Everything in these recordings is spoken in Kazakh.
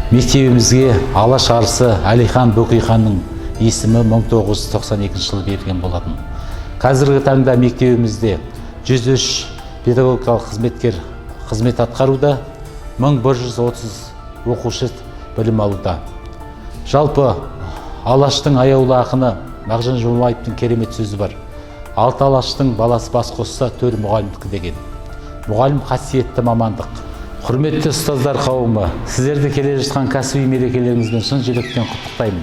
Мектебімізге алаш арысы Әлихан Бөкейханның есімі 1992 жылы берген болатын. Қазіргі таңда мектебімізде 103 педагогикалық қызметкер қызмет атқаруда, 1130 оқушы білім алуда. Жалпы алаштың аяулы ақыны Мағжан Жұмабаевтың керемет сөзі бар. 6 алаштың баласы бас қосса, 4 мұғалімдікі деген. Мұғалім қасиетті мамандық. Құрметті ұстаздар қауымы, сіздерді келе жатқан кәсіби мерекелеріңізбен шын жүректен құттықтаймын.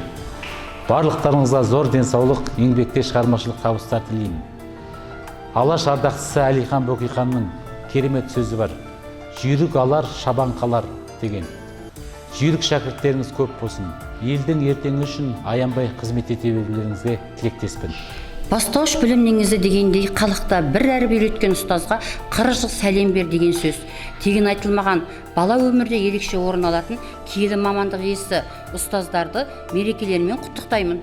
Барлықтарыңызға зор денсаулық, еңбекте шығармашылық табыстар тілеймін. Алаш ардақтысы Әлихан Бөкейханның керемет сөзі бар. Жүйрік алар, шабан қалар деген. Жүйрік шәкірттеріңіз көп болсын. Елдің ертеңі үшін аянбай қызмет ете берулеріңізге тілектеспін. Бастауыш білімнеңізді дегендей халықта бір әріп үйреткен ұстазға 40 жыл сәлем бер деген сөз. Тегін айтылмаған, бала өмірде ерекше орын алатын киелі мамандық иесі ұстаздарды мерекелерімен құттықтаймын.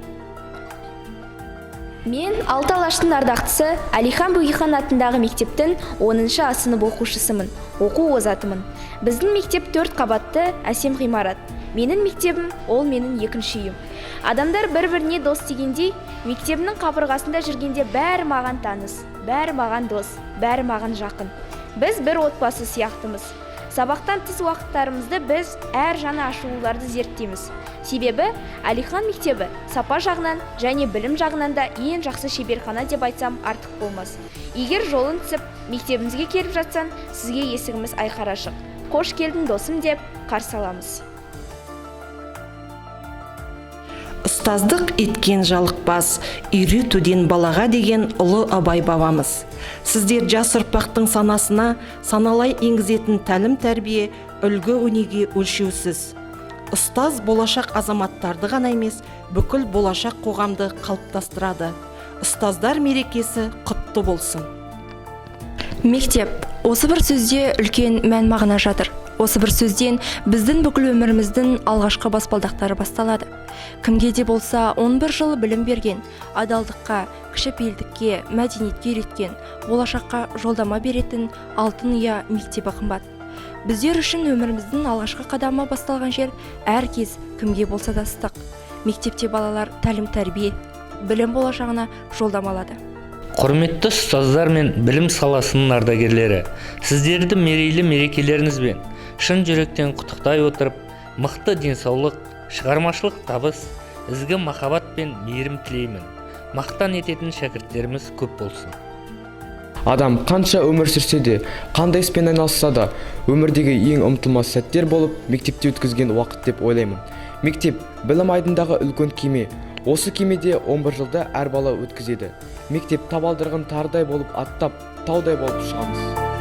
Мен 6 алаштың ардақтысы Әлихан Бөкейхан атындағы мектептің 10-шы А сынып оқушысымын, оқу озатымын. Біздің мектеп 4 қабатты әсем ғимарат. Менің мектебім ол менің екінші үйім. Адамдар бір-біріне дос дегендей, мектебімнің қабырғасында жүргенде бәрі маған таныс, бәрі маған дос, бәрі маған жақын. Біз бір отбасы сияқтымыз. Сабақтан тыс уақыттарымызды біз әр жаңа ашылуларды зерттейміз. Себебі Әлихан мектебі сапа жағынан және білім жағынан да ең жақсы шеберхана деп айтсам артық болмас. Егер жолын түсіп, мектебімізге келіп жатсан, сізге есігіміз айқара ашық. Қош келдің досым деп қарсы аламыз. Ұстаздық еткен жалықпас, үйретуден балаға деген ұлы Абай бабамыз. Сіздер жас ұрпақтың санасына саналай енгізетін тәлім тәрбие, үлгі өнеге өлшеусіз. Ұстаз болашақ азаматтарды ғана емес, бүкіл болашақ қоғамды қалыптастырады. Ұстаздар мерекесі құтты болсын. Мектеп, осы бір сөзде үлкен мән мағына жатыр. Осы бір сөзден біздің бүкіл өміріміздің алғашқы баспалдақтары басталады. Кімге де болса 11 жыл білім берген, адалдыққа, кішіпейілдікке, мәдениетке үйреткен, болашаққа жолдама беретін алтын ұя мектебі қымбат. Біздер үшін өміріміздің алғашқы қадамы басталған жер әркез кімге болса да ыстық. Мектепте балалар тәлім тәрбие, білім болашағына жолдама алады. Құрметті ұстаздар мен білім саласының ардагерлері, сіздерді мерейлі мерекелеріңізбен шын жүректен құттықтай отырып, мықты денсаулық, шығармашылық табыс, ізгі махаббат пен мейірім тілеймін. Мақтан ететін шәкірттеріміз көп болсын. Адам қанша өмір сүрсе де, қандай іспен айналысса да, өмірдегі ең ұмытылмас сәттер болып, мектепте өткізген уақыт деп ойлаймын. Мектеп білім айдындағы үлкен кеме. Осы кемеде 11 жылда әр бала өткізеді. Мектеп табалдырығын тардай болып аттап, таудай болып шығамыз.